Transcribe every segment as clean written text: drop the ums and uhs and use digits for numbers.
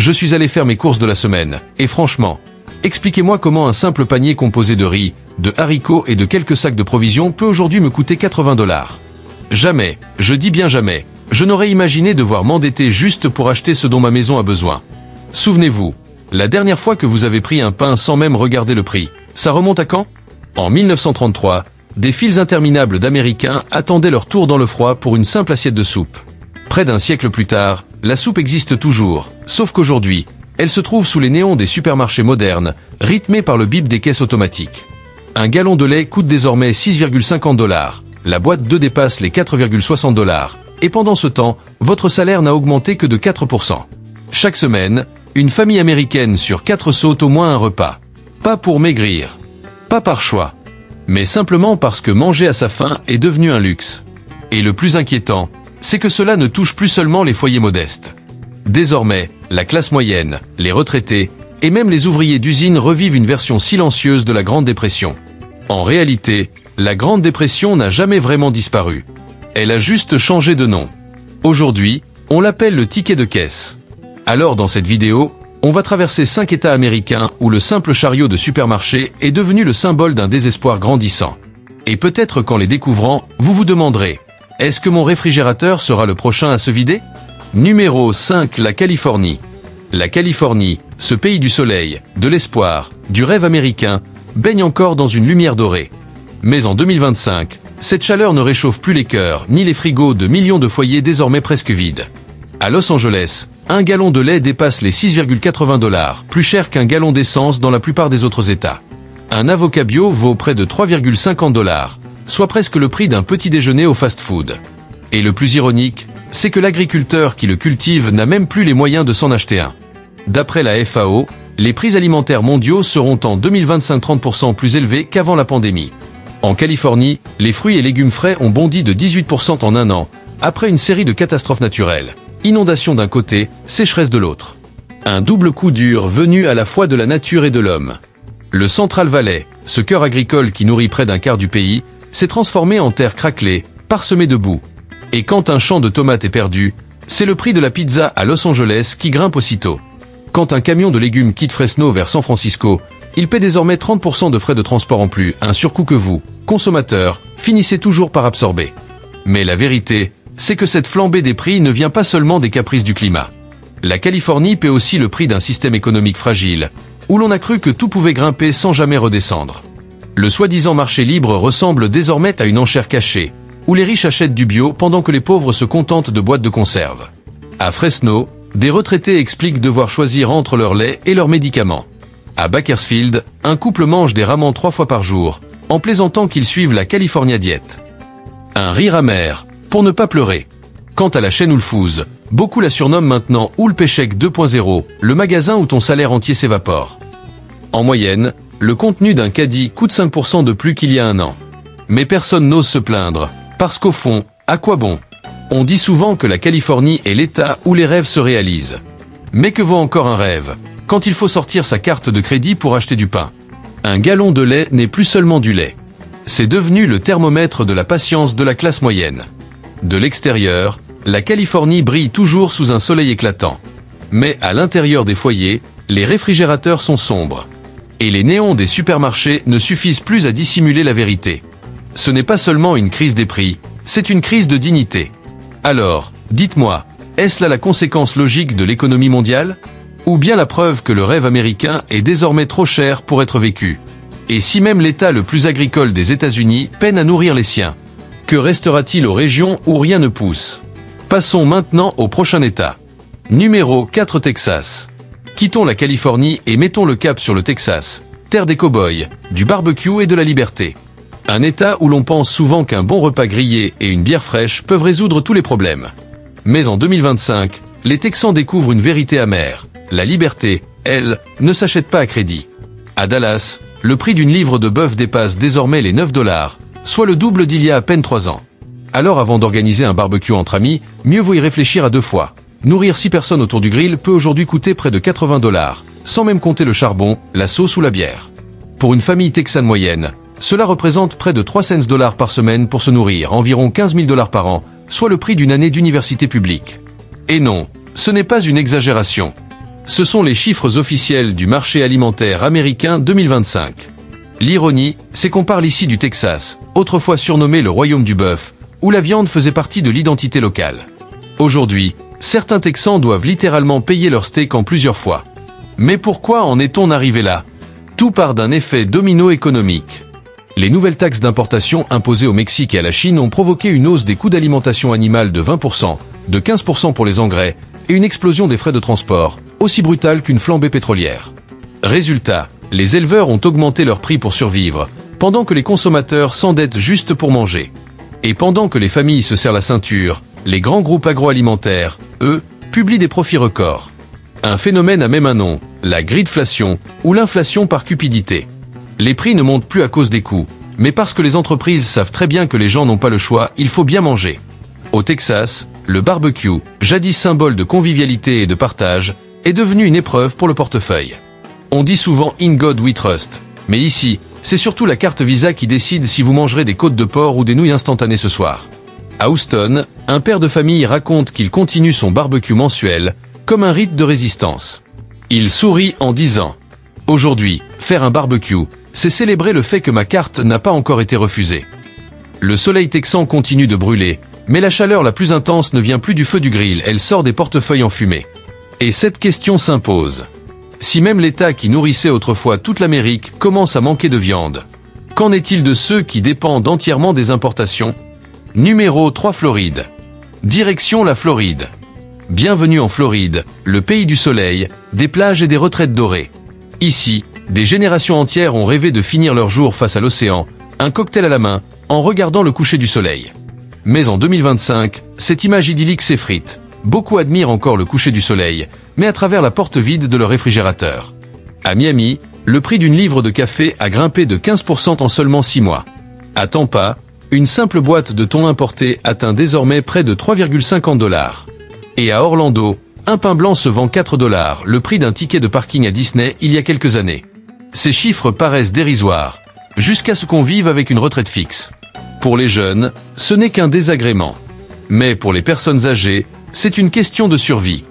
je suis allé faire mes courses de la semaine, et franchement, expliquez-moi comment un simple panier composé de riz, de haricots et de quelques sacs de provisions peut aujourd'hui me coûter 80 $. Jamais, je dis bien jamais, je n'aurais imaginé devoir m'endetter juste pour acheter ce dont ma maison a besoin. Souvenez-vous, la dernière fois que vous avez pris un pain sans même regarder le prix, ça remonte à quand? En 1933, des files interminables d'Américains attendaient leur tour dans le froid pour une simple assiette de soupe. Près d'un siècle plus tard, la soupe existe toujours, sauf qu'aujourd'hui, elle se trouve sous les néons des supermarchés modernes, rythmée par le bip des caisses automatiques. Un gallon de lait coûte désormais 6,50 $, la boîte d'œufs dépasse les 4,60 $, et pendant ce temps, votre salaire n'a augmenté que de 4%. Chaque semaine, une famille américaine sur 4 saute au moins un repas. Pas pour maigrir. Pas par choix. Mais simplement parce que manger à sa faim est devenu un luxe. Et le plus inquiétant, c'est que cela ne touche plus seulement les foyers modestes. Désormais, la classe moyenne, les retraités, et même les ouvriers d'usine revivent une version silencieuse de la Grande Dépression. En réalité, la Grande Dépression n'a jamais vraiment disparu. Elle a juste changé de nom. Aujourd'hui, on l'appelle le ticket de caisse. Alors dans cette vidéo, on va traverser 5 États américains où le simple chariot de supermarché est devenu le symbole d'un désespoir grandissant. Et peut-être qu'en les découvrant, vous vous demanderez, est-ce que mon réfrigérateur sera le prochain à se vider? Numéro 5, la Californie. La Californie, ce pays du soleil, de l'espoir, du rêve américain, baigne encore dans une lumière dorée. Mais en 2025, cette chaleur ne réchauffe plus les cœurs ni les frigos de millions de foyers désormais presque vides. À Los Angeles, un gallon de lait dépasse les 6,80 $, plus cher qu'un gallon d'essence dans la plupart des autres États. Un avocat bio vaut près de 3,50 $, soit presque le prix d'un petit déjeuner au fast-food. Et le plus ironique, c'est que l'agriculteur qui le cultive n'a même plus les moyens de s'en acheter un. D'après la FAO, les prix alimentaires mondiaux seront en 2025 30% plus élevés qu'avant la pandémie. En Californie, les fruits et légumes frais ont bondi de 18% en un an, après une série de catastrophes naturelles. Inondations d'un côté, sécheresse de l'autre. Un double coup dur venu à la fois de la nature et de l'homme. Le Central Valley, ce cœur agricole qui nourrit près d'un quart du pays, s'est transformé en terre craquelée, parsemée de boue. Et quand un champ de tomates est perdu, c'est le prix de la pizza à Los Angeles qui grimpe aussitôt. Quand un camion de légumes quitte Fresno vers San Francisco, il paie désormais 30% de frais de transport en plus, un surcoût que vous, consommateurs, finissez toujours par absorber. Mais la vérité, c'est que cette flambée des prix ne vient pas seulement des caprices du climat. La Californie paie aussi le prix d'un système économique fragile, où l'on a cru que tout pouvait grimper sans jamais redescendre. Le soi-disant marché libre ressemble désormais à une enchère cachée, où les riches achètent du bio pendant que les pauvres se contentent de boîtes de conserve. À Fresno, des retraités expliquent devoir choisir entre leur lait et leurs médicaments. À Bakersfield, un couple mange des ramen 3 fois par jour, en plaisantant qu'ils suivent la California Diet. Un rire amer, pour ne pas pleurer. Quant à la chaîne Whole Foods, beaucoup la surnomment maintenant Whole-Paycheck 2.0, le magasin où ton salaire entier s'évapore. En moyenne, le contenu d'un caddie coûte 5% de plus qu'il y a un an. Mais personne n'ose se plaindre, parce qu'au fond, à quoi bon? On dit souvent que la Californie est l'état où les rêves se réalisent. Mais que vaut encore un rêve, quand il faut sortir sa carte de crédit pour acheter du pain? Un gallon de lait n'est plus seulement du lait. C'est devenu le thermomètre de la patience de la classe moyenne. De l'extérieur, la Californie brille toujours sous un soleil éclatant. Mais à l'intérieur des foyers, les réfrigérateurs sont sombres. Et les néons des supermarchés ne suffisent plus à dissimuler la vérité. Ce n'est pas seulement une crise des prix, c'est une crise de dignité. Alors, dites-moi, est-ce là la conséquence logique de l'économie mondiale? Ou bien la preuve que le rêve américain est désormais trop cher pour être vécu? Et si même l'État le plus agricole des États-Unis peine à nourrir les siens, que restera-t-il aux régions où rien ne pousse? Passons maintenant au prochain État. Numéro 4, Texas. Quittons la Californie et mettons le cap sur le Texas, terre des cow-boys, du barbecue et de la liberté. Un État où l'on pense souvent qu'un bon repas grillé et une bière fraîche peuvent résoudre tous les problèmes. Mais en 2025, les Texans découvrent une vérité amère. La liberté, elle, ne s'achète pas à crédit. À Dallas, le prix d'une livre de bœuf dépasse désormais les 9 $, soit le double d'il y a à peine 3 ans. Alors avant d'organiser un barbecue entre amis, mieux vaut y réfléchir à 2 fois. Nourrir 6 personnes autour du grill peut aujourd'hui coûter près de 80 $, sans même compter le charbon, la sauce ou la bière. Pour une famille texane moyenne, cela représente près de 3 cents $ par semaine pour se nourrir, environ 15 000 $ par an, soit le prix d'une année d'université publique. Et non, ce n'est pas une exagération. Ce sont les chiffres officiels du marché alimentaire américain 2025. L'ironie, c'est qu'on parle ici du Texas, autrefois surnommé le royaume du bœuf, où la viande faisait partie de l'identité locale. Aujourd'hui, certains Texans doivent littéralement payer leur steak en plusieurs fois. Mais pourquoi en est-on arrivé là? Tout part d'un effet domino économique. Les nouvelles taxes d'importation imposées au Mexique et à la Chine ont provoqué une hausse des coûts d'alimentation animale de 20%, de 15% pour les engrais, et une explosion des frais de transport, aussi brutale qu'une flambée pétrolière. Résultat, les éleveurs ont augmenté leurs prix pour survivre, pendant que les consommateurs s'endettent juste pour manger. Et pendant que les familles se serrent la ceinture, les grands groupes agroalimentaires, eux, publient des profits records. Un phénomène a même un nom, la gridflation, ou l'inflation par cupidité. Les prix ne montent plus à cause des coûts, mais parce que les entreprises savent très bien que les gens n'ont pas le choix, il faut bien manger. Au Texas, le barbecue, jadis symbole de convivialité et de partage, est devenu une épreuve pour le portefeuille. On dit souvent « In God we trust », mais ici, c'est surtout la carte Visa qui décide si vous mangerez des côtes de porc ou des nouilles instantanées ce soir. À Houston, un père de famille raconte qu'il continue son barbecue mensuel, comme un rite de résistance. Il sourit en disant « Aujourd'hui, faire un barbecue, c'est célébrer le fait que ma carte n'a pas encore été refusée. » Le soleil texan continue de brûler, mais la chaleur la plus intense ne vient plus du feu du grill, elle sort des portefeuilles enfumés. Et cette question s'impose. Si même l'État qui nourrissait autrefois toute l'Amérique commence à manquer de viande, qu'en est-il de ceux qui dépendent entièrement des importations? Numéro 3 Floride. Direction la Floride. Bienvenue en Floride, le pays du soleil, des plages et des retraites dorées. Ici, des générations entières ont rêvé de finir leur jour face à l'océan, un cocktail à la main, en regardant le coucher du soleil. Mais en 2025, cette image idyllique s'effrite. Beaucoup admirent encore le coucher du soleil, mais à travers la porte vide de leur réfrigérateur. À Miami, le prix d'une livre de café a grimpé de 15% en seulement 6 mois. À Tampa, une simple boîte de thon importé atteint désormais près de 3,50 $. Et à Orlando, un pain blanc se vend 4 $, le prix d'un ticket de parking à Disney il y a quelques années. Ces chiffres paraissent dérisoires, jusqu'à ce qu'on vive avec une retraite fixe. Pour les jeunes, ce n'est qu'un désagrément. Mais pour les personnes âgées, c'est une question de survie.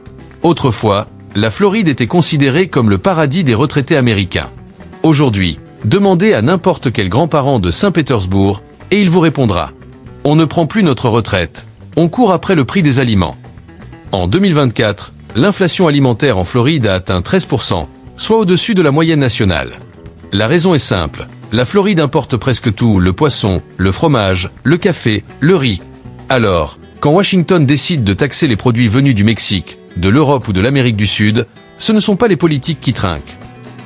Autrefois, la Floride était considérée comme le paradis des retraités américains. Aujourd'hui, demandez à n'importe quel grand-parent de Saint-Pétersbourg, et il vous répondra. On ne prend plus notre retraite, on court après le prix des aliments. En 2024, l'inflation alimentaire en Floride a atteint 13%, soit au-dessus de la moyenne nationale. La raison est simple, la Floride importe presque tout, le poisson, le fromage, le café, le riz. Alors, quand Washington décide de taxer les produits venus du Mexique, de l'Europe ou de l'Amérique du Sud, ce ne sont pas les politiques qui trinquent,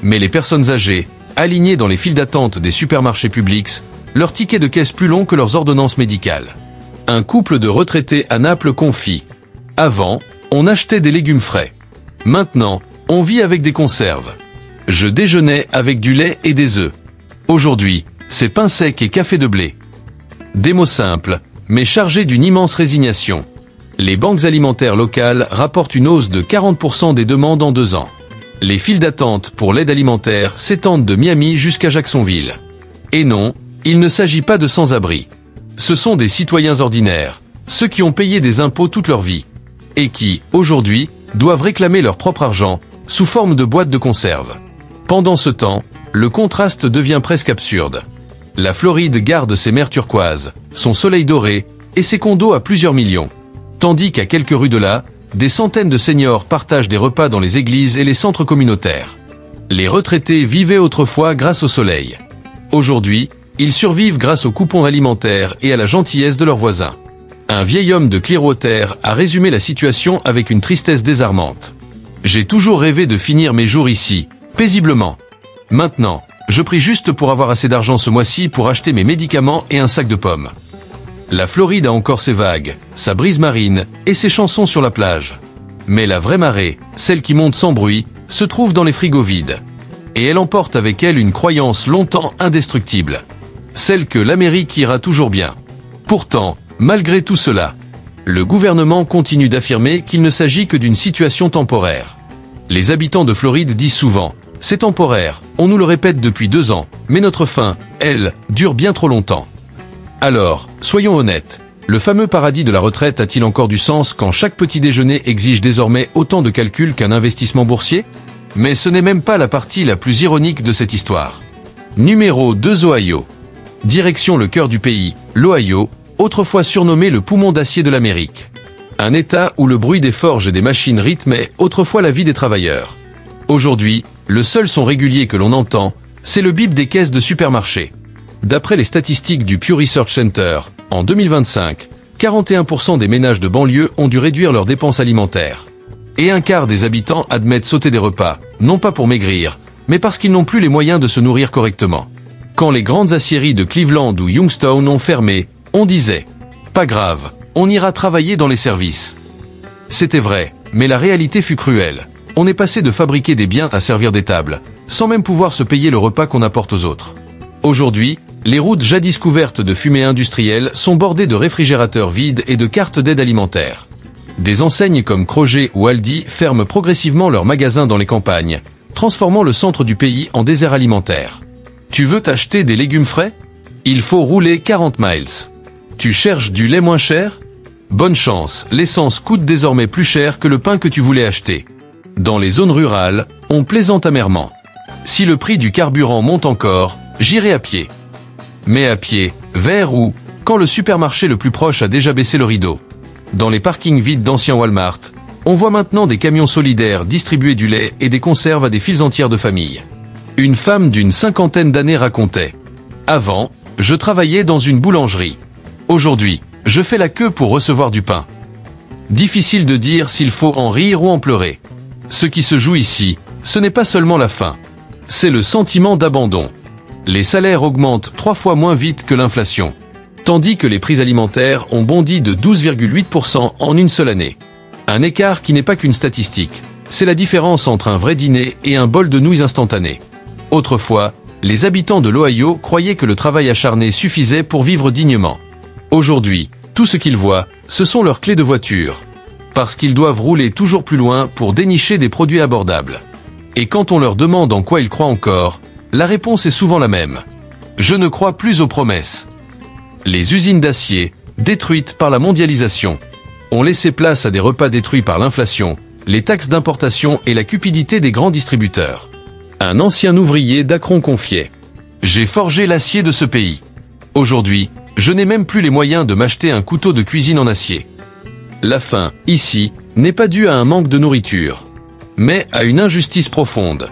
mais les personnes âgées, alignées dans les files d'attente des supermarchés Publix, leurs tickets de caisse plus longs que leurs ordonnances médicales. Un couple de retraités à Naples confie. Avant, on achetait des légumes frais. Maintenant, on vit avec des conserves. Je déjeunais avec du lait et des œufs. Aujourd'hui, c'est pain sec et café de blé. Des mots simples, mais chargés d'une immense résignation. Les banques alimentaires locales rapportent une hausse de 40% des demandes en 2 ans. Les files d'attente pour l'aide alimentaire s'étendent de Miami jusqu'à Jacksonville. Et non, il ne s'agit pas de sans-abri. Ce sont des citoyens ordinaires, ceux qui ont payé des impôts toute leur vie, et qui, aujourd'hui, doivent réclamer leur propre argent, sous forme de boîtes de conserve. Pendant ce temps, le contraste devient presque absurde. La Floride garde ses mers turquoises, son soleil doré, et ses condos à plusieurs millions. Tandis qu'à quelques rues de là, des centaines de seniors partagent des repas dans les églises et les centres communautaires. Les retraités vivaient autrefois grâce au soleil. Aujourd'hui, ils survivent grâce aux coupons alimentaires et à la gentillesse de leurs voisins. Un vieil homme de Clearwater a résumé la situation avec une tristesse désarmante. « J'ai toujours rêvé de finir mes jours ici, paisiblement. Maintenant, je prie juste pour avoir assez d'argent ce mois-ci pour acheter mes médicaments et un sac de pommes. » La Floride a encore ses vagues, sa brise marine et ses chansons sur la plage. Mais la vraie marée, celle qui monte sans bruit, se trouve dans les frigos vides. Et elle emporte avec elle une croyance longtemps indestructible. Celle que l'Amérique ira toujours bien. Pourtant, malgré tout cela, le gouvernement continue d'affirmer qu'il ne s'agit que d'une situation temporaire. Les habitants de Floride disent souvent « C'est temporaire, on nous le répète depuis 2 ans, mais notre fin, elle, dure bien trop longtemps. » Alors, soyons honnêtes, Le fameux paradis de la retraite a-t-il encore du sens quand chaque petit déjeuner exige désormais autant de calculs qu'un investissement boursier? Mais ce n'est même pas la partie la plus ironique de cette histoire. Numéro 2, Ohio. Direction le cœur du pays, l'Ohio, autrefois surnommé le poumon d'acier de l'Amérique. Un État où le bruit des forges et des machines rythmait autrefois la vie des travailleurs. Aujourd'hui, le seul son régulier que l'on entend, c'est le bip des caisses de supermarché. D'après les statistiques du Pew Research Center, en 2025, 41% des ménages de banlieue ont dû réduire leurs dépenses alimentaires. Et un quart des habitants admettent sauter des repas, non pas pour maigrir, mais parce qu'ils n'ont plus les moyens de se nourrir correctement. Quand les grandes aciéries de Cleveland ou Youngstown ont fermé, on disait « Pas grave, on ira travailler dans les services ». C'était vrai, mais la réalité fut cruelle. On est passé de fabriquer des biens à servir des tables, sans même pouvoir se payer le repas qu'on apporte aux autres. Aujourd'hui, les routes jadis couvertes de fumée industrielle sont bordées de réfrigérateurs vides et de cartes d'aide alimentaire. Des enseignes comme Kroger ou Aldi ferment progressivement leurs magasins dans les campagnes, transformant le centre du pays en désert alimentaire. Tu veux t'acheter des légumes frais? Il faut rouler 40 miles. Tu cherches du lait moins cher? Bonne chance, l'essence coûte désormais plus cher que le pain que tu voulais acheter. Dans les zones rurales, on plaisante amèrement. Si le prix du carburant monte encore, j'irai à pied. Mais à pied, vers où, quand le supermarché le plus proche a déjà baissé le rideau? Dans les parkings vides d'anciens Walmart, on voit maintenant des camions solidaires distribuer du lait et des conserves à des files entières de familles. Une femme d'une 50aine d'années racontait « Avant, je travaillais dans une boulangerie. Aujourd'hui, je fais la queue pour recevoir du pain. » Difficile de dire s'il faut en rire ou en pleurer. Ce qui se joue ici, ce n'est pas seulement la faim. C'est le sentiment d'abandon. Les salaires augmentent 3 fois moins vite que l'inflation. Tandis que les prix alimentaires ont bondi de 12,8% en une seule année. Un écart qui n'est pas qu'une statistique. C'est la différence entre un vrai dîner et un bol de nouilles instantanées. Autrefois, les habitants de l'Ohio croyaient que le travail acharné suffisait pour vivre dignement. Aujourd'hui, tout ce qu'ils voient, ce sont leurs clés de voiture. Parce qu'ils doivent rouler toujours plus loin pour dénicher des produits abordables. Et quand on leur demande en quoi ils croient encore, la réponse est souvent la même. Je ne crois plus aux promesses. Les usines d'acier, détruites par la mondialisation, ont laissé place à des repas détruits par l'inflation, les taxes d'importation et la cupidité des grands distributeurs. Un ancien ouvrier d'Akron confiait « J'ai forgé l'acier de ce pays. Aujourd'hui, je n'ai même plus les moyens de m'acheter un couteau de cuisine en acier. » La faim, ici, n'est pas due à un manque de nourriture, mais à une injustice profonde.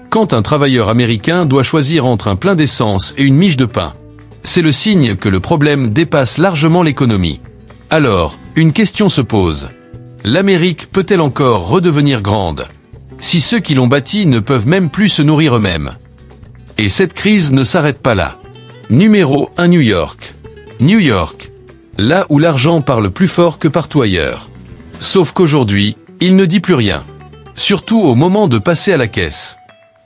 Quand un travailleur américain doit choisir entre un plein d'essence et une miche de pain, c'est le signe que le problème dépasse largement l'économie. Alors, une question se pose. L'Amérique peut-elle encore redevenir grande, si ceux qui l'ont bâtie ne peuvent même plus se nourrir eux-mêmes? Et cette crise ne s'arrête pas là. Numéro 1, New York. New York, là où l'argent parle plus fort que partout ailleurs. Sauf qu'aujourd'hui, il ne dit plus rien. Surtout au moment de passer à la caisse.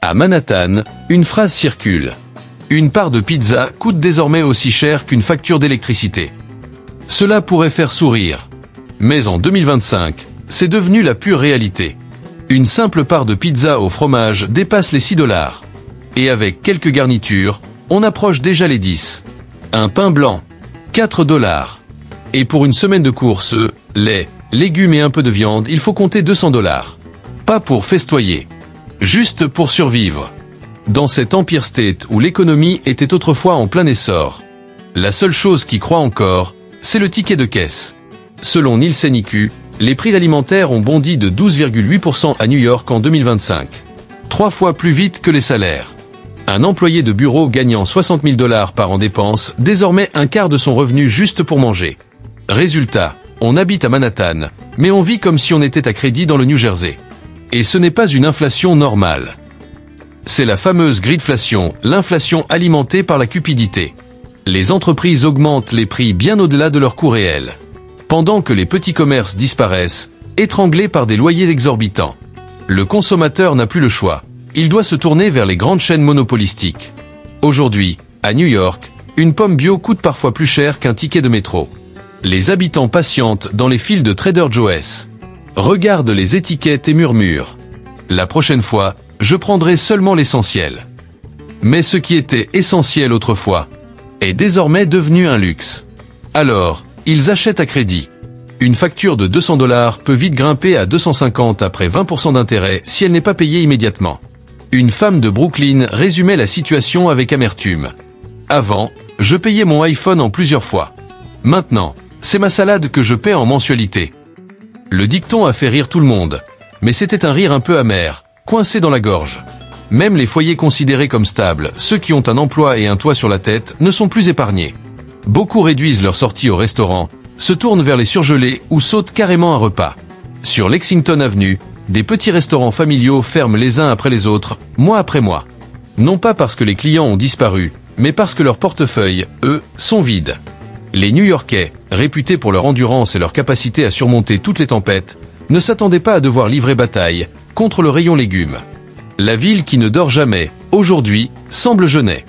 À Manhattan, une phrase circule. Une part de pizza coûte désormais aussi cher qu'une facture d'électricité. Cela pourrait faire sourire. Mais en 2025, c'est devenu la pure réalité. Une simple part de pizza au fromage dépasse les 6 $. Et avec quelques garnitures, on approche déjà les 10. Un pain blanc, 4 $. Et pour une semaine de courses, lait, légumes et un peu de viande, il faut compter 200 $. Pas pour festoyer, juste pour survivre. Dans cet Empire State où l'économie était autrefois en plein essor, la seule chose qui croît encore, c'est le ticket de caisse. Selon Nielsen IQ, les prix alimentaires ont bondi de 12,8% à New York en 2025. 3 fois plus vite que les salaires. Un employé de bureau gagnant 60 000 $ par an dépense désormais un quart de son revenu juste pour manger. Résultat, on habite à Manhattan, mais on vit comme si on était à crédit dans le New Jersey. Et ce n'est pas une inflation normale. C'est la fameuse gridflation, l'inflation alimentée par la cupidité. Les entreprises augmentent les prix bien au-delà de leur coût réel. Pendant que les petits commerces disparaissent, étranglés par des loyers exorbitants. Le consommateur n'a plus le choix. Il doit se tourner vers les grandes chaînes monopolistiques. Aujourd'hui, à New York, une pomme bio coûte parfois plus cher qu'un ticket de métro. Les habitants patientent dans les files de Trader Joe's. Regardent les étiquettes et murmurent. La prochaine fois, je prendrai seulement l'essentiel. Mais ce qui était essentiel autrefois est désormais devenu un luxe. Alors, ils achètent à crédit. Une facture de 200 $ peut vite grimper à 250 après 20% d'intérêt si elle n'est pas payée immédiatement. Une femme de Brooklyn résumait la situation avec amertume. Avant, je payais mon iPhone en plusieurs fois. Maintenant, c'est ma salade que je paie en mensualité. Le dicton a fait rire tout le monde, mais c'était un rire un peu amer, coincé dans la gorge. Même les foyers considérés comme stables, ceux qui ont un emploi et un toit sur la tête, ne sont plus épargnés. Beaucoup réduisent leur sortie au restaurant, se tournent vers les surgelés ou sautent carrément un repas. Sur Lexington Avenue, des petits restaurants familiaux ferment les uns après les autres, mois après mois. Non pas parce que les clients ont disparu, mais parce que leurs portefeuilles, eux, sont vides. Les New-Yorkais, réputés pour leur endurance et leur capacité à surmonter toutes les tempêtes, ne s'attendaient pas à devoir livrer bataille contre le rayon légumes. La ville qui ne dort jamais, aujourd'hui, semble jeûner.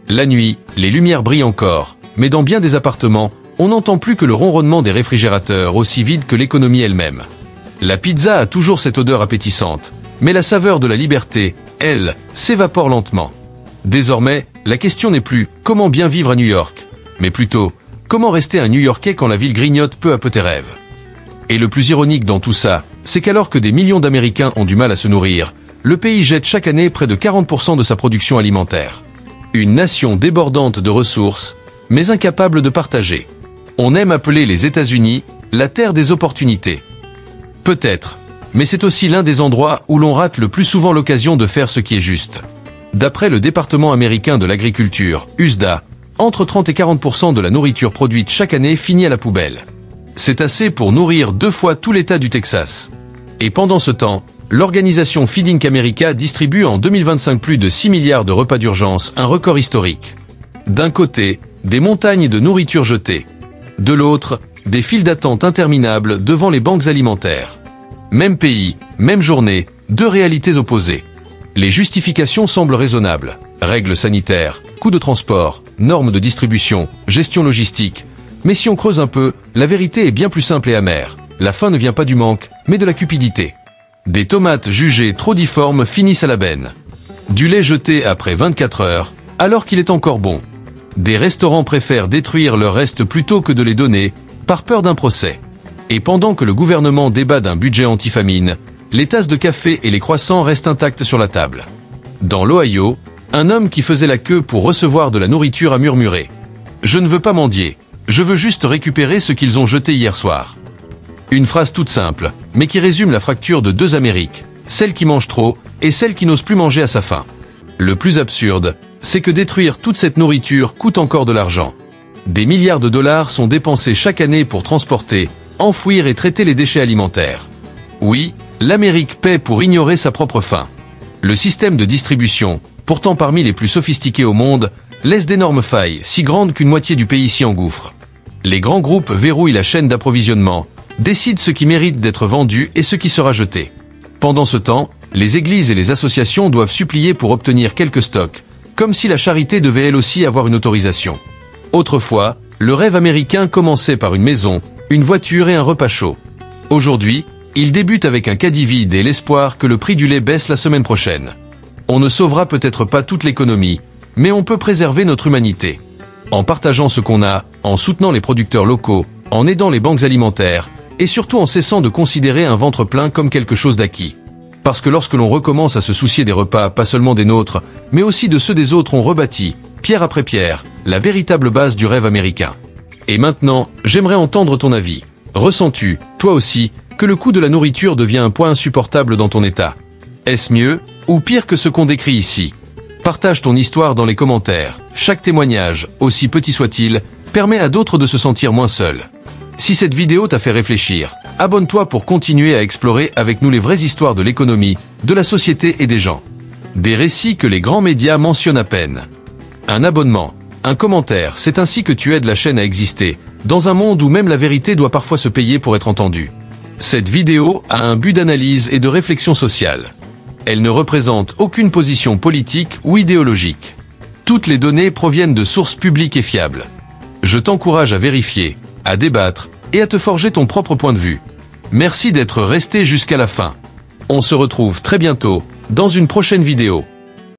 La nuit, les lumières brillent encore, mais dans bien des appartements, on n'entend plus que le ronronnement des réfrigérateurs aussi vides que l'économie elle-même. La pizza a toujours cette odeur appétissante, mais la saveur de la liberté, elle, s'évapore lentement. Désormais, la question n'est plus « comment bien vivre à New York ?», mais plutôt « comment rester un New-Yorkais quand la ville grignote peu à peu tes rêves ?» Et le plus ironique dans tout ça, c'est qu'alors que des millions d'Américains ont du mal à se nourrir, le pays jette chaque année près de 40% de sa production alimentaire. Une nation débordante de ressources, mais incapable de partager. On aime appeler les États-Unis la terre des opportunités. Peut-être, mais c'est aussi l'un des endroits où l'on rate le plus souvent l'occasion de faire ce qui est juste. D'après le département américain de l'agriculture, USDA, entre 30 et 40% de la nourriture produite chaque année finit à la poubelle. C'est assez pour nourrir 2 fois tout l'État du Texas. Et pendant ce temps, l'organisation Feeding America distribue en 2025 plus de 6 milliards de repas d'urgence, un record historique. D'un côté, des montagnes de nourriture jetée. De l'autre, des files d'attente interminables devant les banques alimentaires. Même pays, même journée, 2 réalités opposées. Les justifications semblent raisonnables. Règles sanitaires, coûts de transport, normes de distribution, gestion logistique. Mais si on creuse un peu, la vérité est bien plus simple et amère. La faim ne vient pas du manque, mais de la cupidité. Des tomates jugées trop difformes finissent à la benne. Du lait jeté après 24 heures, alors qu'il est encore bon. Des restaurants préfèrent détruire leurs restes plutôt que de les donner, par peur d'un procès. Et pendant que le gouvernement débat d'un budget anti-famine, les tasses de café et les croissants restent intacts sur la table. Dans l'Ohio, un homme qui faisait la queue pour recevoir de la nourriture a murmuré « Je ne veux pas mendier, je veux juste récupérer ce qu'ils ont jeté hier soir ». Une phrase toute simple, mais qui résume la fracture de 2 Amériques, celle qui mange trop et celle qui n'ose plus manger à sa faim. Le plus absurde, c'est que détruire toute cette nourriture coûte encore de l'argent. Des milliards de dollars sont dépensés chaque année pour transporter, enfouir et traiter les déchets alimentaires. Oui, l'Amérique paie pour ignorer sa propre faim. Le système de distribution, pourtant parmi les plus sophistiqués au monde, laisse d'énormes failles, si grandes qu'une moitié du pays s'y engouffre. Les grands groupes verrouillent la chaîne d'approvisionnement, décident ce qui mérite d'être vendu et ce qui sera jeté. Pendant ce temps, les églises et les associations doivent supplier pour obtenir quelques stocks, comme si la charité devait elle aussi avoir une autorisation. Autrefois, le rêve américain commençait par une maison, une voiture et un repas chaud. Aujourd'hui, il débute avec un caddie vide et l'espoir que le prix du lait baisse la semaine prochaine. On ne sauvera peut-être pas toute l'économie, mais on peut préserver notre humanité. En partageant ce qu'on a, en soutenant les producteurs locaux, en aidant les banques alimentaires, et surtout en cessant de considérer un ventre plein comme quelque chose d'acquis. Parce que lorsque l'on recommence à se soucier des repas, pas seulement des nôtres, mais aussi de ceux des autres, on rebâtit, pierre après pierre, la véritable base du rêve américain. Et maintenant, j'aimerais entendre ton avis. Ressens-tu, toi aussi, que le coût de la nourriture devient un poids insupportable dans ton état? Est-ce mieux, ou pire que ce qu'on décrit ici? Partage ton histoire dans les commentaires. Chaque témoignage, aussi petit soit-il, permet à d'autres de se sentir moins seuls. Si cette vidéo t'a fait réfléchir, abonne-toi pour continuer à explorer avec nous les vraies histoires de l'économie, de la société et des gens. Des récits que les grands médias mentionnent à peine. Un abonnement, un commentaire, c'est ainsi que tu aides la chaîne à exister, dans un monde où même la vérité doit parfois se payer pour être entendue. Cette vidéo a un but d'analyse et de réflexion sociale. Elle ne représente aucune position politique ou idéologique. Toutes les données proviennent de sources publiques et fiables. Je t'encourage à vérifier, à débattre et à te forger ton propre point de vue. Merci d'être resté jusqu'à la fin. On se retrouve très bientôt dans une prochaine vidéo.